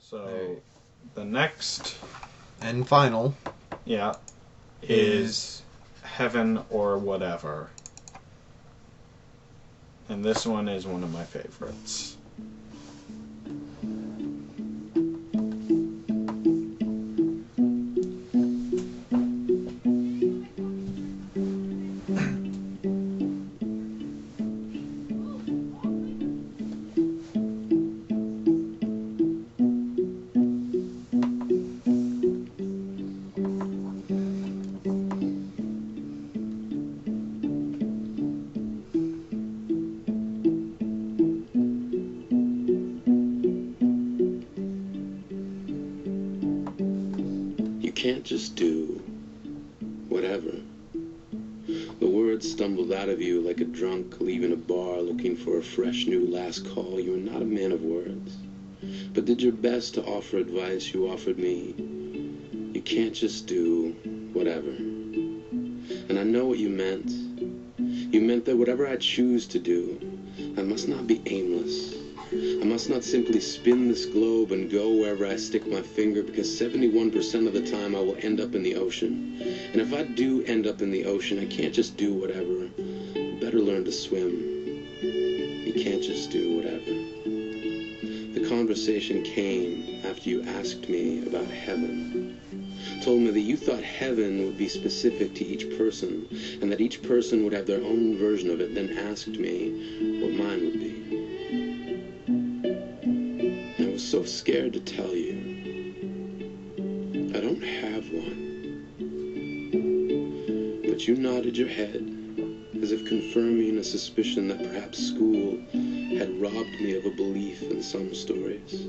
So the next and final is Heaven or Whatever. And this one is one of my favorites. You can't just do whatever. The words stumbled out of you like a drunk leaving a bar looking for a fresh new last call. You were not a man of words, but did your best to offer advice you offered me. You can't just do whatever. And I know what you meant. You meant that whatever I choose to do, I must not be aimless. I must not simply spin this globe and go wherever I stick my finger, because 71% of the time I will end up in the ocean. And if I do end up in the ocean, I can't just do whatever. I better learn to swim. You can't just do whatever. The conversation came after you asked me about heaven. Told me that you thought heaven would be specific to each person, and that each person would have their own version of it, then asked me what mine would be. I was so scared to tell you. I don't have one. But you nodded your head, as if confirming a suspicion that perhaps school had robbed me of a belief in some stories.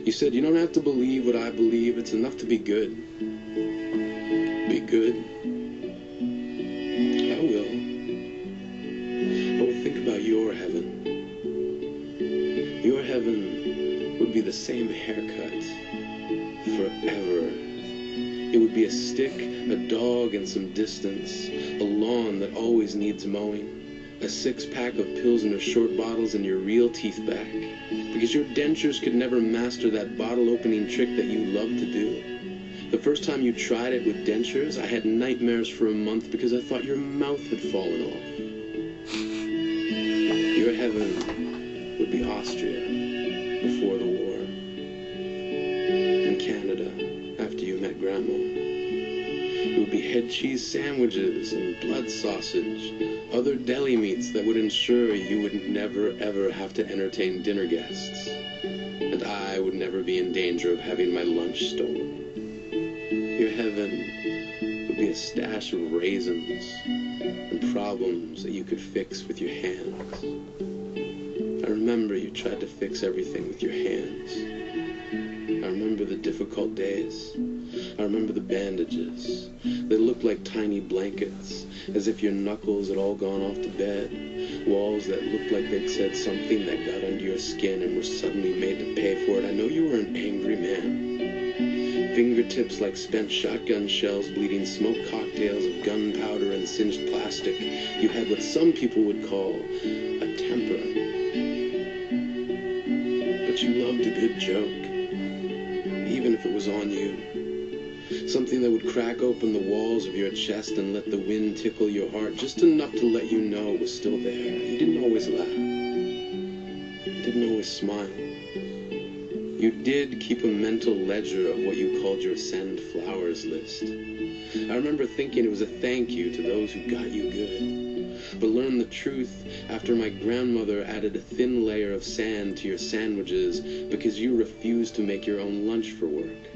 You said, you don't have to believe what I believe, it's enough to be good. Be good? I will. I will think about your heaven. Your heaven would be the same haircut forever. It would be a stick, a dog, and some distance, a lawn that always needs mowing, a six-pack of Pilsner short bottles, and your real teeth back, because your dentures could never master that bottle-opening trick that you love to do. The first time you tried it with dentures, I had nightmares for a month because I thought your mouth had fallen off. Your heaven would be Austria before the war, and Canada after you met Grandma. It would be head cheese sandwiches and blood sausage, other deli meats that would ensure you would never ever have to entertain dinner guests, and I would never be in danger of having my lunch stolen. Your heaven would be a stash of raisins and problems that you could fix with your hands. I remember you tried to fix everything with your hands. I remember the difficult days. I remember the bandages. They looked like tiny blankets, as if your knuckles had all gone off to bed. Walls that looked like they'd said something that got under your skin and were suddenly made to pay for it. I know you were an angry man. Fingertips like spent shotgun shells, bleeding smoke cocktails of gunpowder and singed plastic. You had what some people would call a temper. But you loved a good joke, even if it was on you. Something that would crack open the walls of your chest and let the wind tickle your heart, just enough to let you know it was still there. You didn't always laugh. You didn't always smile. You did keep a mental ledger of what you called your send flowers list. I remember thinking it was a thank you to those who got you good, but learned the truth after my grandmother added a thin layer of sand to your sandwiches because you refused to make your own lunch for work.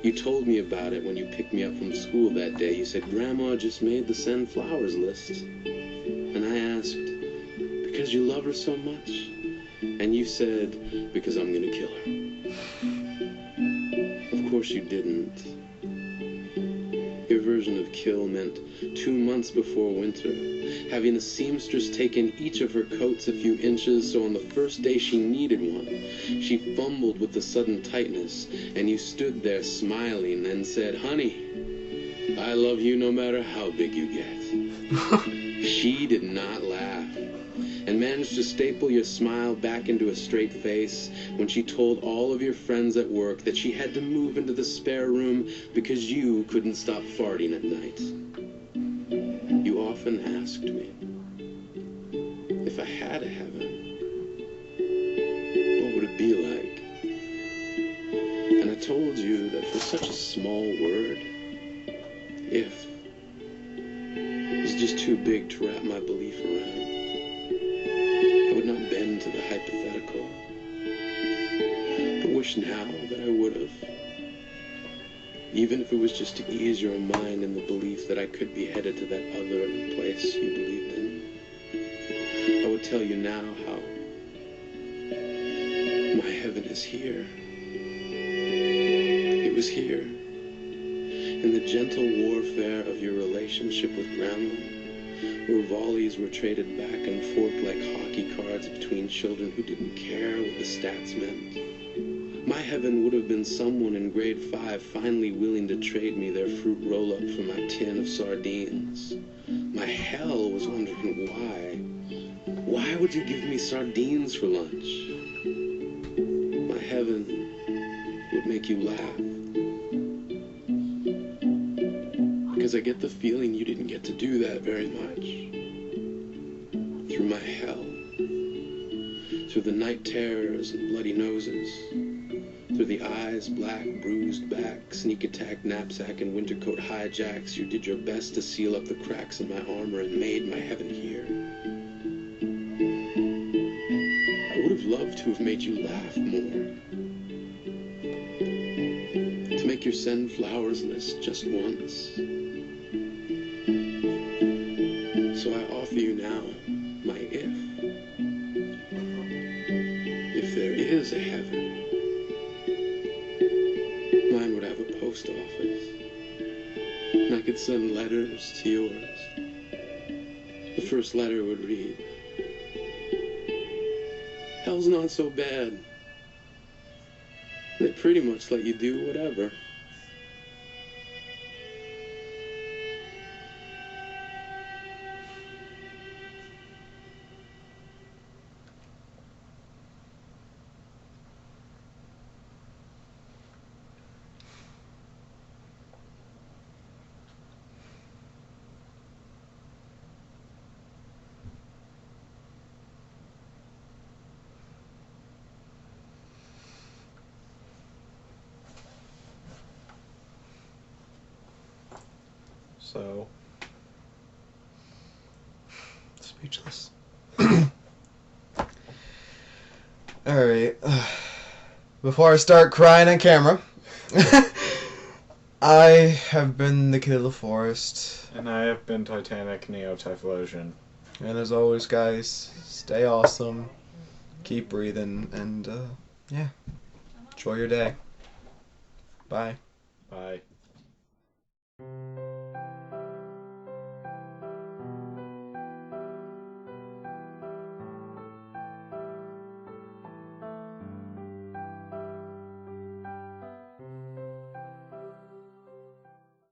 You told me about it when you picked me up from school that day. You said, Grandma just made the send flowers list. And I asked, because you love her so much? And you said, because I'm going to kill her. Of course you didn't. Your version of kill meant 2 months before winter, having a seamstress take in each of her coats a few inches, so on the first day she needed one, she fumbled with the sudden tightness, and you stood there smiling and said, Honey, I love you no matter how big you get. She did not laugh. and managed to staple your smile back into a straight face when she told all of your friends at work that she had to move into the spare room because you couldn't stop farting at night. You often asked me if I had a heaven, what would it be like? And I told you that for such a small word, if, is just too big to wrap my belief around. I would not bend to the hypothetical, but wish now that I would have. Even if it was just to ease your mind in the belief that I could be headed to that other place you believed in. I would tell you now how my heaven is here. It was here, in the gentle warfare of your relationship with Grandma, where volleys were traded back and forth like hockey cards between children who didn't care what the stats meant. My heaven would have been someone in grade 5 finally willing to trade me their fruit roll-up for my tin of sardines. My hell was wondering why. Why would you give me sardines for lunch? My heaven would make you laugh. Because I get the feeling you didn't get to do that very much. Through my hell. Through the night terrors and bloody noses. Through the eyes, black, bruised back, sneak attack, knapsack, and winter coat hijacks, you did your best to seal up the cracks in my armor and made my heaven here. I would have loved to have made you laugh more. To make your send flowers list just once. So I offer you now my if. If there is a heaven, mine would have a post office, and I could send letters to yours. The first letter would read, "Hell's not so bad. They pretty much let you do whatever." So, Speechless. Alright. Before I start crying on camera, I have been the Kid of the Forest. and I have been Titanic Neo-Typhlosion. And as always, guys, stay awesome, keep breathing, and yeah, enjoy your day. Bye. Bye.